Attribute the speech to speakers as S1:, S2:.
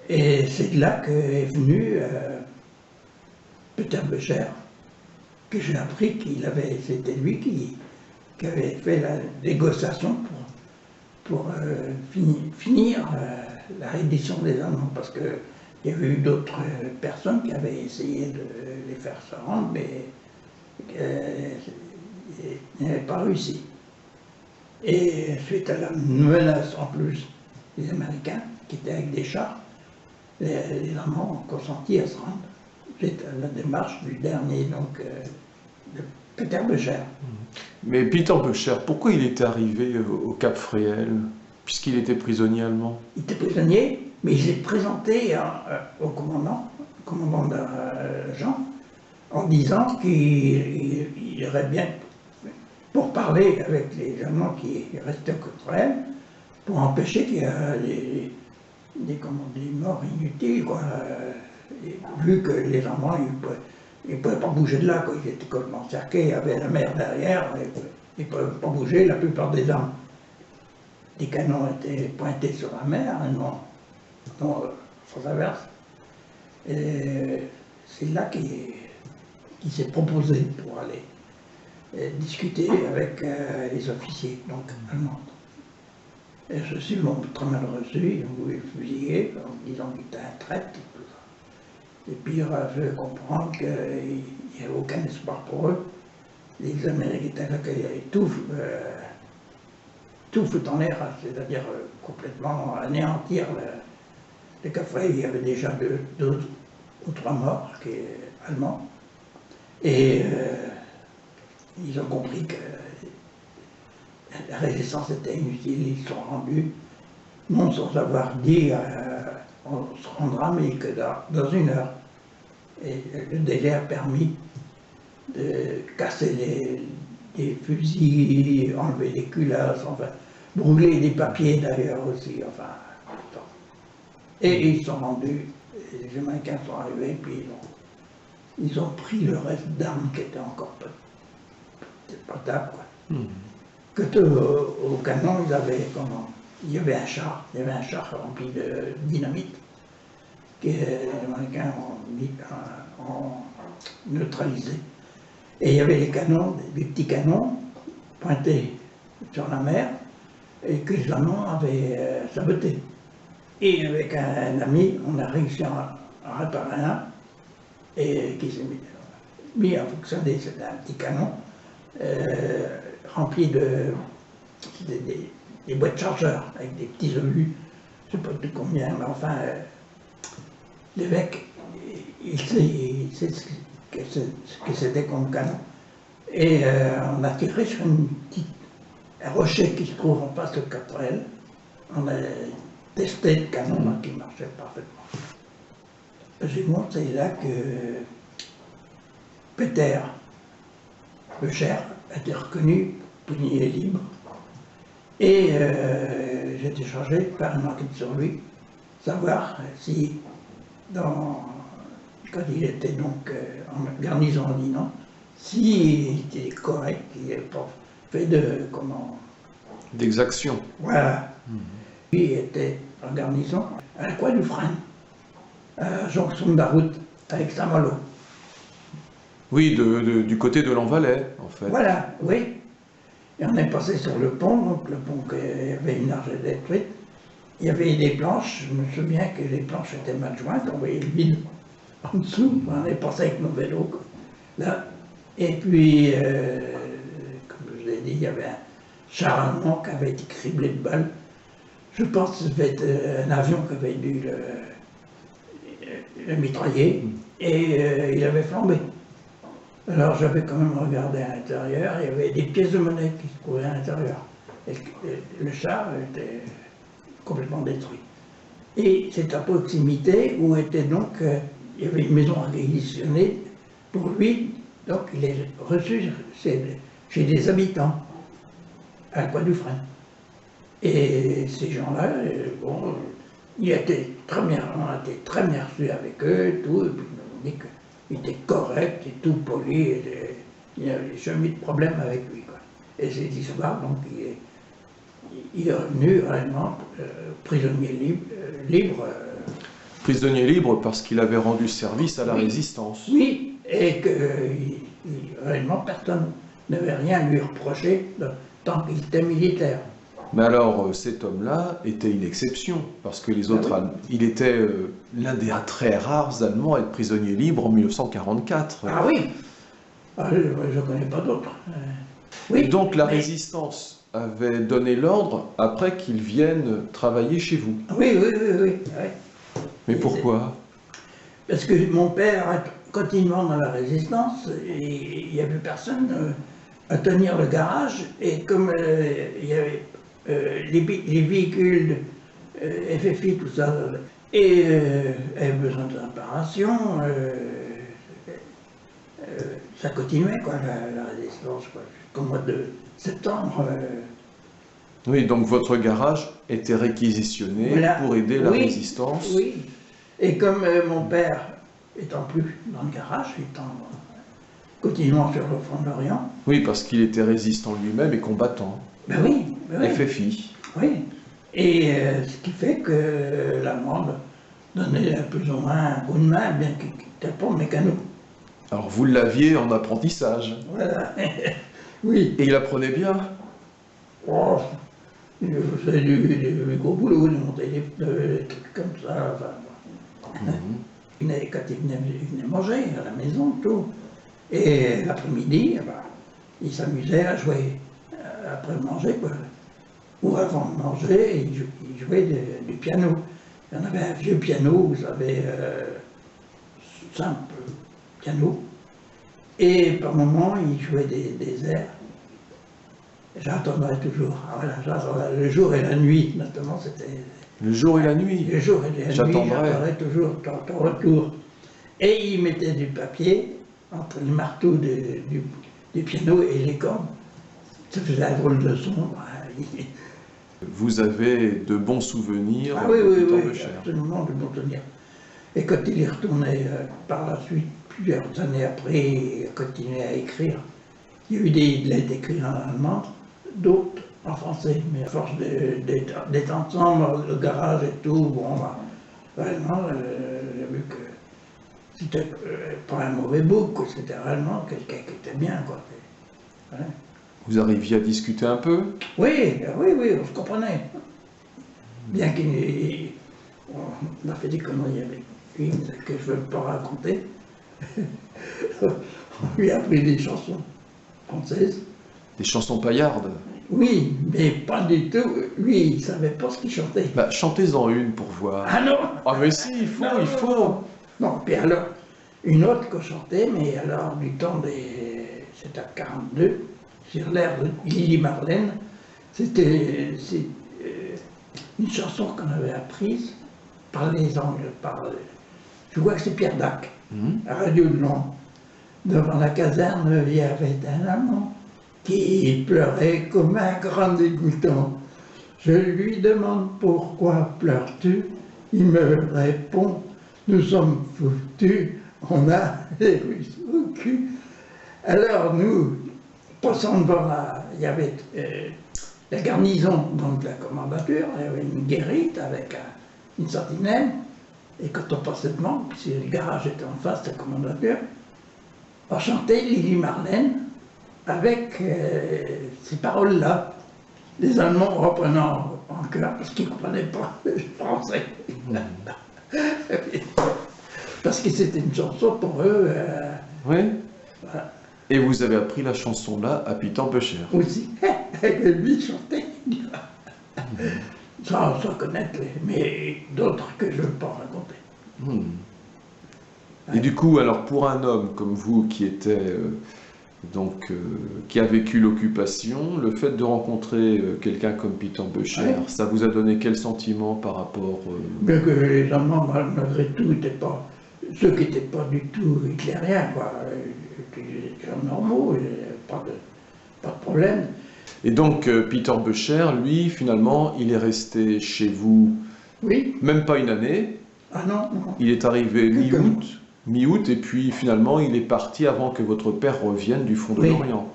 S1: Et c'est de là qu'est venu Peter Becher, que j'ai appris c'était lui qui avait fait la négociation pour finir la reddition des Allemands, parce qu'il y avait eu d'autres personnes qui avaient essayé de les faire se rendre, mais ils n'avaient pas réussi. Et suite à la menace en plus des Américains, qui étaient avec des chars, les Allemands ont consenti à se rendre. C'est la démarche du dernier, donc, de Peter Becher.
S2: Mais Peter Becher, pourquoi il était arrivé au Cap Fréhel, puisqu'il était prisonnier allemand?
S1: Il était prisonnier, mais il s'est présenté au commandant Jean, en disant qu'il irait bien pour parler avec les Allemands qui restaient au Cap Fréhel, pour empêcher qu'il y ait des morts inutiles, quoi. Vu que les Allemands, ils ne pouvaient pas bouger de là, quoi. Ils étaient complètement cerqués, il y avait la mer derrière, ils ne pouvaient pas bouger. La plupart des armes, des canons étaient pointés sur la mer, non sans averse. Et c'est là qu'il s'est proposé pour aller discuter avec les officiers, donc allemands. Et ceux-ci l'ont très mal reçu, ils ont voulu le fusiller en disant qu'il était un traître. Et puis il a fait comprendre qu'il n'y avait aucun espoir pour eux. Les Américains étaient là qu'ils avaient tout foutu en l'air, c'est-à-dire complètement anéantir le Cap Fréhel. Il y avait déjà deux ou trois morts allemands. Et ils ont compris que la résistance était inutile. Ils se sont rendus, non sans avoir dit on se rendra, mais que dans 1 heure. Et le délai a permis de casser les fusils, enlever les culasses, enfin, brûler des papiers d'ailleurs aussi, enfin, tout. Et ils sont rendus, les Américains sont arrivés, puis ils ont pris le reste d'armes qui étaient encore potables, quoi. Que au canon, il y avait un char rempli de dynamite que les Américains ont neutralisé. Et il y avait les canons, des petits canons pointés sur la mer et que les Allemands avaient sabotés. Et avec un ami, on a réussi à réparer un et qui s'est mis à fonctionner. C'était un petit canon rempli des boîtes chargeurs avec des petits obus, je ne sais pas de combien, mais enfin, l'évêque, il sait ce que c'était comme canon. Et on a tiré sur un rocher qui se trouve en face de Cap Fréhel. On a testé le canon qui marchait parfaitement. Deuxièmement, c'est là que Peter Becher a été reconnu prisonnier libre. Et j'ai été chargé de faire une enquête sur lui, savoir si, quand il était donc en garnison en Dinan, s'il était correct, qu'il n'avait pas fait
S2: d'exaction.
S1: Voilà. Lui était en garnison à la Croix du Frein, à la jonction de la route avec Saint-Malo.
S2: Oui, du côté de l'Envalais, en fait.
S1: Voilà, oui. Et on est passé sur le pont, donc le pont qui avait une arche détruite. Il y avait des planches, je me souviens que les planches étaient mal jointes, on voyait le vide en dessous, on est passé avec nos vélos, là. Et puis, comme je l'ai dit, il y avait un char allemand qui avait été criblé de balles. Je pense que c'était un avion qui avait dû le mitrailler, et il avait flambé. Alors j'avais quand même regardé à l'intérieur, il y avait des pièces de monnaie qui se trouvaient à l'intérieur. Et le char était complètement détruit. Et c'est à proximité où était donc, il y avait une maison réquisitionnée pour lui, donc il est reçu chez des habitants à la Croix du Frein. Et ces gens-là, bon, il était très bien, on a été très bien reçus avec eux, tout, et puis ils m'ont dit qu'il était correct et tout poli, et il n'y avait jamais eu de problème avec lui, quoi. Et cette histoire, donc, il est revenu réellement prisonnier libre
S2: Prisonnier libre parce qu'il avait rendu service à la résistance.
S1: Oui, et que réellement personne ne devait rien lui reprocher tant qu'il était militaire.
S2: Mais alors, cet homme-là était une exception, parce que les autres, il était l'un des très rares Allemands à être prisonnier libre en 1944.
S1: Ah oui, je ne connais pas d'autres.
S2: Et donc la résistance avait donné l'ordre après qu'il vienne travailler chez vous.
S1: Oui.
S2: Mais pourquoi?
S1: Parce que mon père, continuant dans la résistance, il n'y avait personne à tenir le garage, et comme il y avait les véhicules FFI, tout ça, et avaient besoin de réparation, ça continuait, quoi, la résistance, quoi, jusqu'au mois de septembre.
S2: Oui, donc votre garage était réquisitionné pour aider la résistance.
S1: Oui, et comme mon père étant plus dans le garage, étant continuant sur le front de l'Orient.
S2: Oui, parce qu'il était résistant lui-même et combattant.
S1: Ben oui.
S2: FFI.
S1: Oui, et ce qui fait que l'Allemande donnait plus ou moins un coup de main, bien qu'il n'était pas mécano.
S2: Alors vous l'aviez en apprentissage.
S1: Voilà, oui.
S2: Et il apprenait bien?
S1: Oh, il faisait du gros boulot, il montait des trucs comme ça. Enfin, quand il venait manger à la maison, tout. Et l'après-midi, il s'amusait à jouer après manger, quoi. Ou avant de manger, il jouait du piano. Il y en avait un vieux piano, vous savez, simple piano. Et par moments, il jouait des airs. J'entendais toujours. Ah, voilà, j'entendais le jour et la nuit, notamment, c'était...
S2: Le jour et la nuit?
S1: Le jour et la nuit, j'entendais toujours ton retour. Et il mettait du papier entre le marteau du piano et les cordes. Ça faisait un drôle de son.
S2: Vous avez de bons souvenirs?
S1: Ah oui, absolument de bons souvenirs. Et quand il est retourné par la suite, plusieurs années après, il a continué à écrire. Il y a eu des lettres écrites en allemand, d'autres en français, mais à force d'être ensemble, le garage et tout, bon, vraiment, j'ai vu que c'était pas un mauvais bouc, c'était réellement quelqu'un qui était bien, quoi. Voilà.
S2: Vous arriviez à discuter un peu?
S1: Oui, on se comprenait. Bien qu'on a fait des conneries avec lui, que je ne veux pas raconter. On lui a appris des chansons françaises.
S2: Des chansons paillardes?
S1: Oui, mais pas du tout. Lui, il ne savait pas ce qu'il chantait.
S2: Bah, chantez-en une pour voir.
S1: Ah non!
S2: Ah mais si, il faut,
S1: non,
S2: il faut.
S1: Non, puis alors, une autre qu'on chantait, mais alors du temps des... C'était à 42, sur l'air de Lily Marlène, c'était une chanson qu'on avait apprise par les Anglais, je vois que c'est Pierre Dac, à Radio de Londres. Devant la caserne, il y avait un amant qui pleurait comme un grand dégoûtant. Je lui demande pourquoi pleures-tu? Il me répond, nous sommes foutus, on a les Russes au cul. Alors nous, passant devant il y avait la garnison, donc la commandature, il y avait une guérite avec une sentinelle, et quand on passait devant, puisque le garage était en face de la commandature, on chantait Lily Marlène avec ces paroles-là, les Allemands reprenant en chœur parce qu'ils ne comprenaient pas le français. Parce que c'était une chanson pour eux.
S2: Oui.
S1: Voilà.
S2: Et vous avez appris la chanson-là à Peter Becher.
S1: Aussi, que lui chantait. Sans connaître, mais d'autres que je ne veux pas raconter.
S2: Et du coup, alors pour un homme comme vous qui était qui a vécu l'occupation, le fait de rencontrer quelqu'un comme Peter Becher, ça vous a donné quel sentiment par rapport
S1: Bien que les Allemands, malgré tout, étaient pas ceux qui n'étaient pas du tout hitlériens, quoi. Des gens normaux, pas de problème.
S2: Et donc Peter Becher, lui, finalement, il est resté chez vous,
S1: oui,
S2: même pas une année.
S1: Ah non.
S2: Il est arrivé mi-août, et puis finalement il est parti avant que votre père revienne du front de l'Orient.